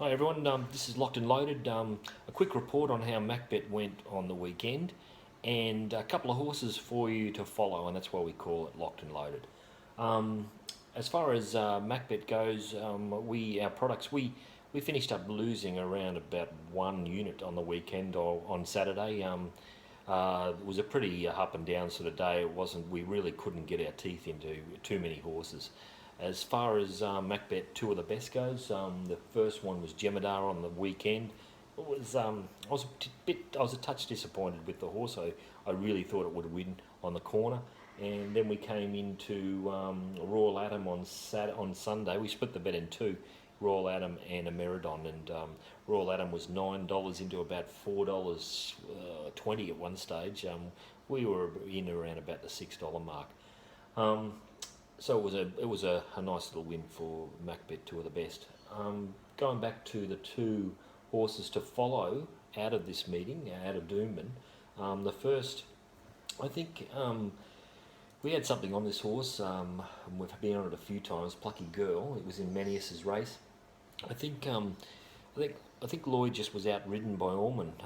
Hi everyone, this is Locked and Loaded. A quick report on how Macbet went on the weekend, and a couple of horses for you to follow, and that's why we call it Locked and Loaded. Um, as far as Macbet goes, our products we finished up losing around about 1 unit on the weekend or on Saturday. It was a pretty up and down sort of day. It wasn't. We really couldn't get our teeth into too many horses. As far as Macbet Two of the Best goes, the first one was Jemadar on the weekend. I was a touch disappointed with the horse. I really thought it would win on the corner, and then we came into Royal Adam on Sunday. We split the bet in two, Royal Adam and a Meridon, and Royal Adam was $9 into about $4.20 at one stage. We were in around about the $6 mark. Um, so it was a nice little win for Macbeth, two of the best. Going back to the two horses to follow out of this meeting, out of Doomben, the first, I think we had something on this horse. We've been on it a few times. Plucky Girl. It was in Manius's race. I think I think I think Lloyd just was outridden by Ormond.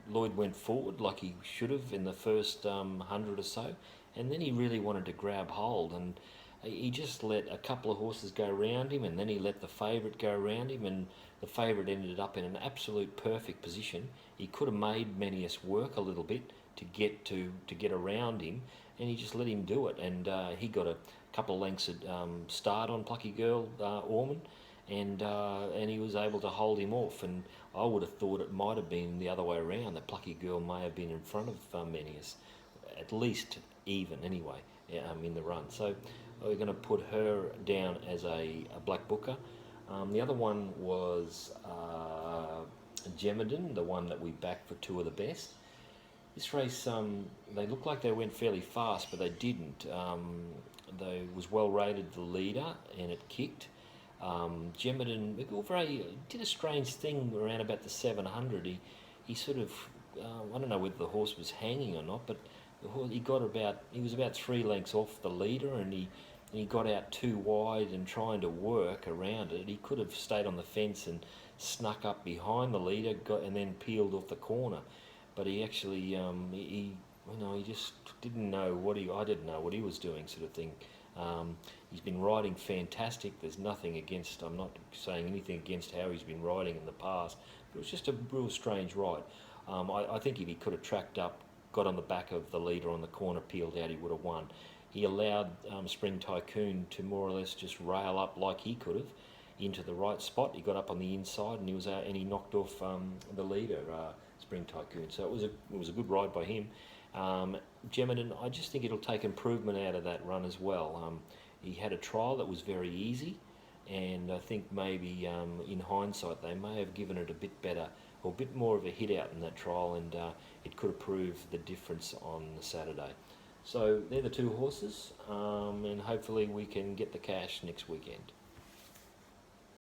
Lloyd went forward like he should have in the first 100 or so, and then he really wanted to grab hold, and he just let a couple of horses go around him, and then he let the favourite go around him, and the favourite ended up in an absolute perfect position. He could have made Manius work a little bit to get around him, and he just let him do it, and he got a couple of lengths at start on Plucky Girl Ormond, and he was able to hold him off. And I would have thought it might have been the other way around. That Plucky Girl may have been in front of Manius, at least even anyway, in the run. So we're going to put her down as a black booker. The other one was Gemiden, the one that we backed for two of the best. This race, they looked like they went fairly fast, but they didn't. They was well rated the leader, and it kicked. Gemiden did a strange thing around about the 700. He sort of, I don't know whether the horse was hanging or not, but he was about 3 lengths off the leader, and he got out too wide and trying to work around it. He could have stayed on the fence and snuck up behind the leader, and then peeled off the corner. But he actually, he just didn't know I didn't know what he was doing, sort of thing. He's been riding fantastic. There's nothing against. I'm not saying anything against how he's been riding in the past. But it was just a real strange ride. I think if he could have tracked up, got on the back of the leader on the corner, peeled out, he would have won. He allowed Spring Tycoon to more or less just rail up like he could have into the right spot. He got up on the inside, and he was out, and he knocked off the leader, Spring Tycoon. So it was a good ride by him. Geminin, I just think it'll take improvement out of that run as well. He had a trial that was very easy, and I think maybe in hindsight they may have given it a bit better or a bit more of a hit out in that trial, and it could have proved the difference on the Saturday. So they're the two horses, and hopefully we can get the cash next weekend.